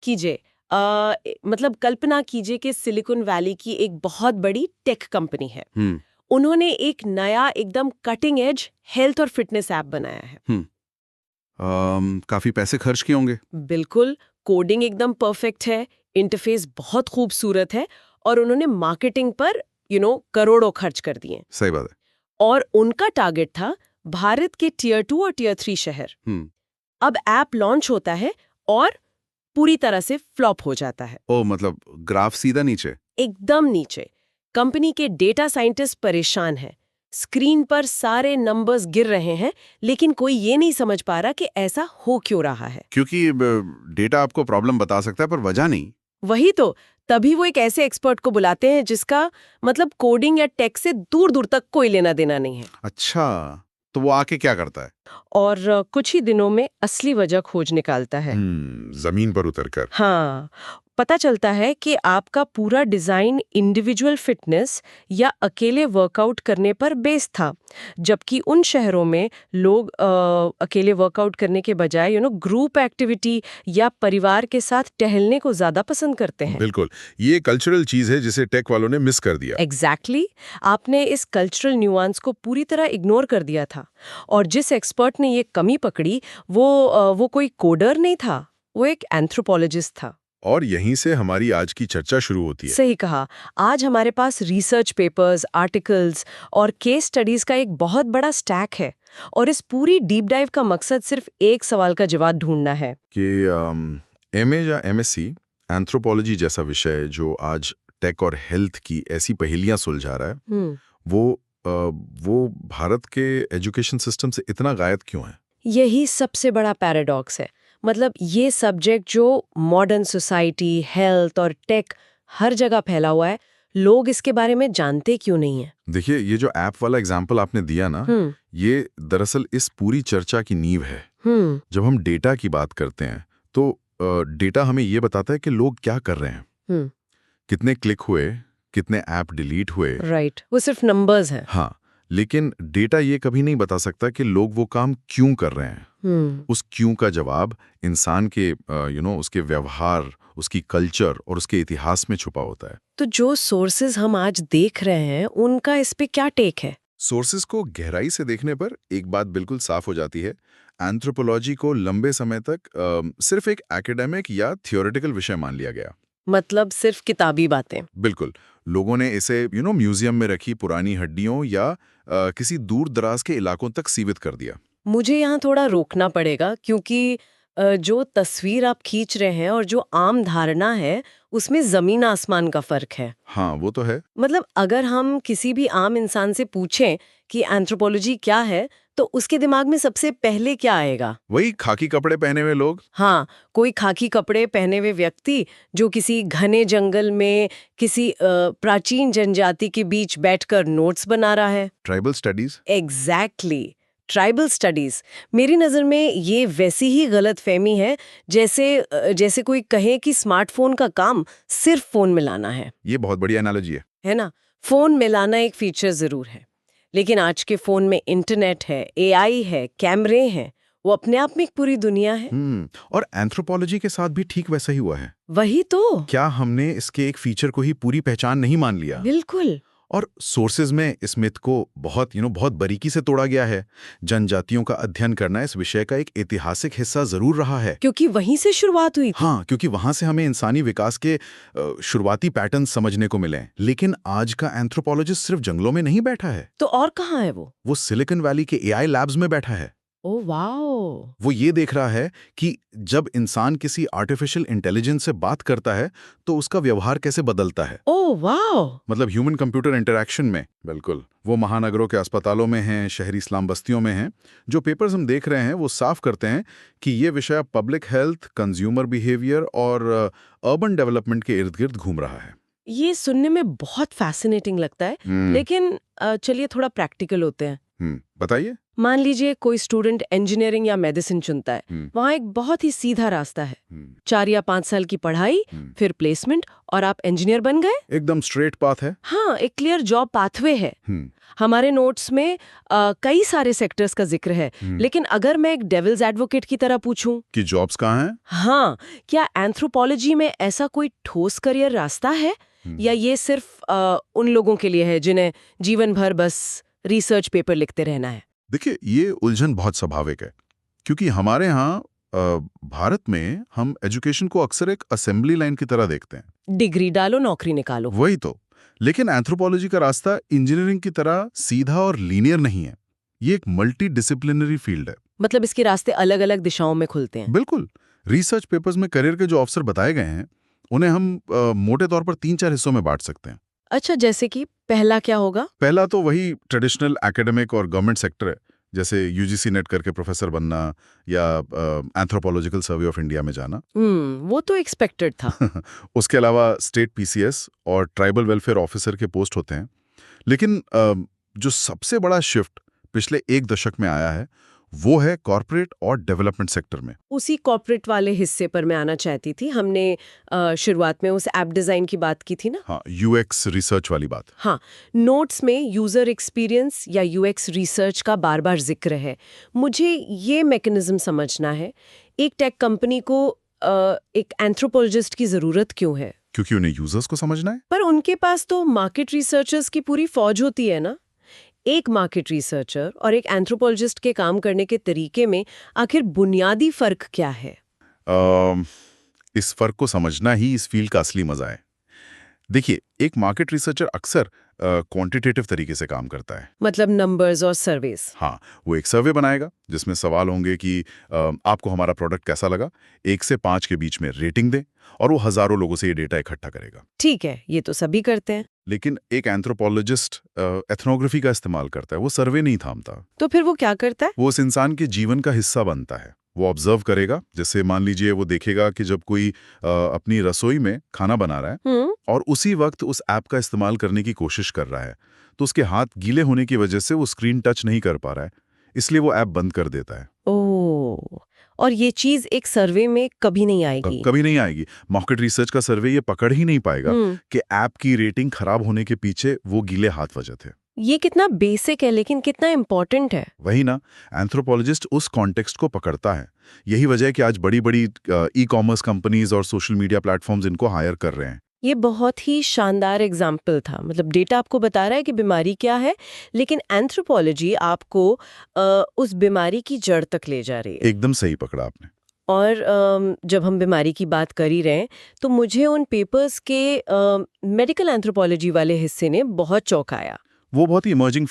कीजिए मतलब कल्पना कीजिए कि सिलिकॉन वैली की एक बहुत बड़ी टेक कंपनी है। उन्होंने एक नया एकदम कटिंग एज हेल्थ और फिटनेस ऐप बनाया है। काफी पैसे खर्च किए होंगे। बिल्कुल, कोडिंग एकदम परफेक्ट है, इंटरफेस बहुत खूबसूरत है और उन्होंने मार्केटिंग पर करोड़ों खर्च कर दिए। सही बात है। और उनका टारगेट था भारत के टियर 2 और टियर 3 शहर। अब ऐप लॉन्च होता है और पूरी तरह से फ्लॉप हो जाता है। ओ, मतलब ग्राफ सीधा नीचे। एकदम नीचे। कंपनी के डेटा साइंटिस्ट परेशान हैं। स्क्रीन पर सारे नंबर्स गिर रहे हैं, लेकिन कोई ये नहीं समझ पा रहा कि ऐसा हो क्यों रहा है। क्योंकि डेटा आपको प्रॉब्लम बता सकता है पर वजह नहीं। वही तो, तभी वो एक ऐसे एक्सपर्ट को बुलाते हैं जिसका मतलब कोडिंग या टेक से दूर दूर तक कोई लेना देना नहीं है। अच्छा, तो वो आके क्या करता है? और कुछ ही दिनों में असली वजह खोज निकालता है। जमीन पर उतरकर। हाँ, पता चलता है कि आपका पूरा डिजाइन इंडिविजुअल फिटनेस या अकेले वर्कआउट करने पर बेस था, जबकि उन शहरों में लोग अकेले वर्कआउट करने के बजाय ग्रुप एक्टिविटी या परिवार के साथ टहलने को ज्यादा पसंद करते हैं। बिल्कुल, ये कल्चरल चीज है जिसे टेक वालों ने मिस कर दिया। एग्जैक्टली आपने इस कल्चरल न्यूआंस को पूरी तरह इग्नोर कर दिया था। और जिस एक्सपर्ट ने ये कमी पकड़ी वो कोई कोडर नहीं था, वो एक एंथ्रोपोलॉजिस्ट था। और यहीं से हमारी आज की चर्चा शुरू होती है। सही कहा। आज हमारे पास रिसर्च पेपर्स, आर्टिकल्स और केस स्टडीज का एक बहुत बड़ा स्टैक है और इस पूरी डीप डाइव का मकसद सिर्फ एक सवाल का जवाब ढूंढना है कि एमए या एमएससी एंथ्रोपोलॉजी जैसा विषय जो आज टेक और हेल्थ की ऐसी पहेलियां सुलझा रहा है, वो भारत के एजुकेशन सिस्टम से इतना गायब क्यों है? यही सबसे बड़ा पैराडॉक्स है। मतलब ये सब्जेक्ट जो मॉडर्न सोसाइटी, हेल्थ और टेक हर जगह फैला हुआ है, लोग इसके बारे में जानते क्यों नहीं है? देखिए, ये जो ऐप वाला एग्जाम्पल आपने दिया ना, ये दरअसल इस पूरी चर्चा की नींव है। जब हम डेटा की बात करते हैं तो डेटा हमें ये बताता है कि लोग क्या कर रहे हैं, कितने क्लिक हुए, कितने ऐप डिलीट हुए। राइट, वो सिर्फ नंबर्स हैं। हाँ, लेकिन डेटा ये कभी नहीं बता सकता कि लोग वो काम क्यों कर रहे हैं। उस क्यों का जवाब इंसान के उसके व्यवहार, उसकी कल्चर और उसके इतिहास में छुपा होता है। तो जो सोर्सेज हम आज देख रहे हैं, उनका इस पे क्या टेक है? सोर्सेज को गहराई से देखने पर एक बात बिल्कुल साफ हो जाती है। एंथ्रोपोलॉजी को लंबे समय तक सिर्फ एक एकेडमिक या थियोरेटिकल विषय मान लिया गया। मतलब सिर्फ किताबी बातें। बिल्कुल, लोगों ने इसे म्यूजियम में रखी पुरानी हड्डियों या किसी दूर दराज के इलाकों तक सीमित कर दिया। मुझे यहाँ थोड़ा रोकना पड़ेगा, क्योंकि जो तस्वीर आप खींच रहे हैं और जो आम धारणा है, उसमें जमीन आसमान का फर्क है। हाँ, वो तो है। मतलब अगर हम किसी भी आम इंसान से पूछें कि एंथ्रोपोलॉजी क्या है, तो उसके दिमाग में सबसे पहले क्या आएगा? वही खाकी कपड़े पहने हुए लोग। हाँ, कोई खाकी कपड़े पहने हुए व्यक्ति जो किसी घने जंगल में किसी प्राचीन जनजाति के बीच बैठकर नोट्स बना रहा है। Tribal studies. Exactly, tribal studies. मेरी नज़र में ये वैसी ही गलतफहमी है जैसे कोई कहे कि स्मार्टफोन का काम सिर्फ फोन मिलाना है। ये बहुत बढ़िया एनालॉजी है ना? फोन मिलाना एक फीचर जरूर है, लेकिन आज के फोन में इंटरनेट है, एआई है, कैमरे हैं, वो अपने आप में एक पूरी दुनिया है। और एंथ्रोपोलॉजी के साथ भी ठीक वैसा ही हुआ है। वही तो। क्या हमने इसके एक फीचर को ही पूरी पहचान नहीं मान लिया? बिल्कुल। और सोर्सेज में इस मिथ को बहुत बारीकी से तोड़ा गया है। जनजातियों का अध्ययन करना इस विषय का एक ऐतिहासिक हिस्सा जरूर रहा है, क्योंकि वहीं से शुरुआत हुई थी। हाँ, क्योंकि वहां से हमें इंसानी विकास के शुरुआती पैटर्न समझने को मिले। लेकिन आज का एंथ्रोपोलॉजिस्ट सिर्फ जंगलों में नहीं बैठा है। तो और कहाँ है वो? वो सिलिकॉन वैली के एआई लैब्स में बैठा है। Oh wow! वो ये देख रहा है कि जब इंसान किसी आर्टिफिशियल इंटेलिजेंस से बात करता है तो उसका व्यवहार कैसे बदलता है। Oh wow! मतलब ह्यूमन कंप्यूटर इंटरैक्शन में। बिल्कुल, वो महानगरों के अस्पतालों में हैं, शहरी स्लम बस्तियों में हैं। जो पेपर्स हम देख रहे हैं वो साफ करते हैं कि ये विषय पब्लिक हेल्थ, कंज्यूमर बिहेवियर और अर्बन डेवलपमेंट के इर्द गिर्द घूम रहा है। ये सुनने में बहुत फैसिनेटिंग लगता है, लेकिन चलिए थोड़ा प्रैक्टिकल होते हैं। बताइए। मान लीजिए कोई स्टूडेंट इंजीनियरिंग या मेडिसिन चुनता है। वहाँ एक बहुत ही सीधा रास्ता है। 4 या 5 साल की पढ़ाई, फिर प्लेसमेंट और आप इंजीनियर बन गए। एकदम स्ट्रेट पाथ है। हाँ, एक क्लियर जॉब पाथवे है। हमारे नोट्स में कई सारे सेक्टर्स का जिक्र है, लेकिन अगर मैं एक डेविल्स एडवोकेट की तरह पूछूं कि जॉब्स कहाँ हैं? हाँ, क्या एंथ्रोपोलॉजी में ऐसा कोई ठोस करियर रास्ता है या ये सिर्फ उन लोगों के लिए है जिन्हें जीवन भर बस रिसर्च पेपर लिखते रहना है? देखिए, ये उलझन बहुत स्वाभाविक है, क्योंकि हमारे यहाँ भारत में हम एजुकेशन को अक्सर एक असेंबली लाइन की तरह देखते हैं। डिग्री डालो, नौकरी निकालो। वही तो। लेकिन एंथ्रोपोलॉजी का रास्ता इंजीनियरिंग की तरह सीधा और लीनियर नहीं है। ये एक मल्टी डिसिप्लिनरी फील्ड है। मतलब इसके रास्ते अलग-अलग दिशाओं में खुलते हैं। बिल्कुल। रिसर्च पेपर्स में करियर के जो अवसर बताए गए हैं, उन्हें हम मोटे तौर पर 3-4 हिस्सों में बांट सकते हैं। अच्छा, जैसे कि पहला क्या होगा? पहला तो वही ट्रेडिशनल एकेडमिक और गवर्नमेंट सेक्टर है, जैसे यूजीसी नेट करके प्रोफेसर बनना या एंथ्रोपोलॉजिकल सर्वे ऑफ इंडिया में जाना। वो तो एक्सपेक्टेड था। उसके अलावा स्टेट पीसीएस और ट्राइबल वेलफेयर ऑफिसर के पोस्ट होते हैं। लेकिन जो सबसे बड़ा शिफ्ट पिछले 1 दशक में आया है, वो है कॉर्पोरेट और डेवलपमेंट सेक्टर में। उसी कॉर्पोरेट वाले हिस्से पर मैं आना चाहती थी। हमने शुरुआत में उस ऐप डिजाइन की बात की थी ना? हाँ, यूएक्स रिसर्च वाली बात। हाँ, नोट्स में यूजर एक्सपीरियंस या यूएक्स रिसर्च का बार बार जिक्र है। मुझे ये मैकेनिज्म समझना है, एक टेक कंपनी को एक एंथ्रोपोलॉजिस्ट की जरूरत क्यों है? क्योंकि उन्हें यूजर्स को समझना है। पर उनके पास तो मार्केट रिसर्चर्स की पूरी फौज होती है ना? एक मार्केट रिसर्चर और एक एंथ्रोपोलॉजिस्ट के काम करने के तरीके में आखिर बुनियादी फर्क क्या है? इस फर्क को समझना ही इस फील्ड का असली मजा है। देखिए, एक मार्केट रिसर्चर अक्सर क्वांटिटेटिव तरीके से काम करता है। मतलब नंबर्स और सर्वेस। हाँ, वो एक सर्वे बनाएगा जिसमें सवाल होंगे कि आपको हमारा प्रोडक्ट कैसा लगा, 1 से 5 के बीच में रेटिंग दें, और वो हजारों लोगों से ये डेटा इकट्ठा करेगा। ठीक है, ये तो सभी करते हैं। लेकिन एक एंथ्रोपोलॉजिस्ट एथनोग्राफी का इस्तेमाल करता है। वो सर्वे नहीं थामता। तो फिर वो क्या करता है? वो उस इंसान के जीवन का हिस्सा बनता है। वो ऑब्जर्व करेगा, जैसे मान लीजिए वो देखेगा कि जब कोई अपनी रसोई में खाना बना रहा है और उसी वक्त उस ऐप का इस्तेमाल करने की कोशिश कर रहा है, तो उसके हाथ गीले होने की वजह से वो स्क्रीन टच नहीं कर पा रहा है, इसलिए वो ऐप बंद कर देता है। ओह, और ये चीज एक सर्वे में कभी नहीं आएगी? कभी नहीं आएगी। मार्केट रिसर्च का सर्वे ये पकड़ ही नहीं पाएगा कि ऐप की रेटिंग खराब होने के पीछे वो गीले हाथ वजह थे। ये कितना बेसिक है, लेकिन कितना इम्पोर्टेंट है। वही ना, एंथ्रोपोलॉजिस्ट उस कॉन्टेक्स्ट को पकड़ता है। यही वजह है कि आज बड़ी-बड़ी ई कॉमर्स कंपनीज और सोशल मीडिया प्लेटफॉर्म्स इनको हायर कर रहे हैं। ये बहुत ही शानदार एग्जाम्पल था। मतलब डेटा आपको बता रहा है कि बीमारी क्या है, लेकिन एंथ्रोपोलॉजी आपको उस बीमारी की जड़ तक ले जा रही है। एकदम सही पकड़ा आपने। और जब हम बीमारी की बात कर ही रहे हैं, तो मुझे उन पेपर्स के मेडिकल एंथ्रोपोलॉजी वाले हिस्से ने बहुत चौंकाया। वो बहुत ही इमर्जिंग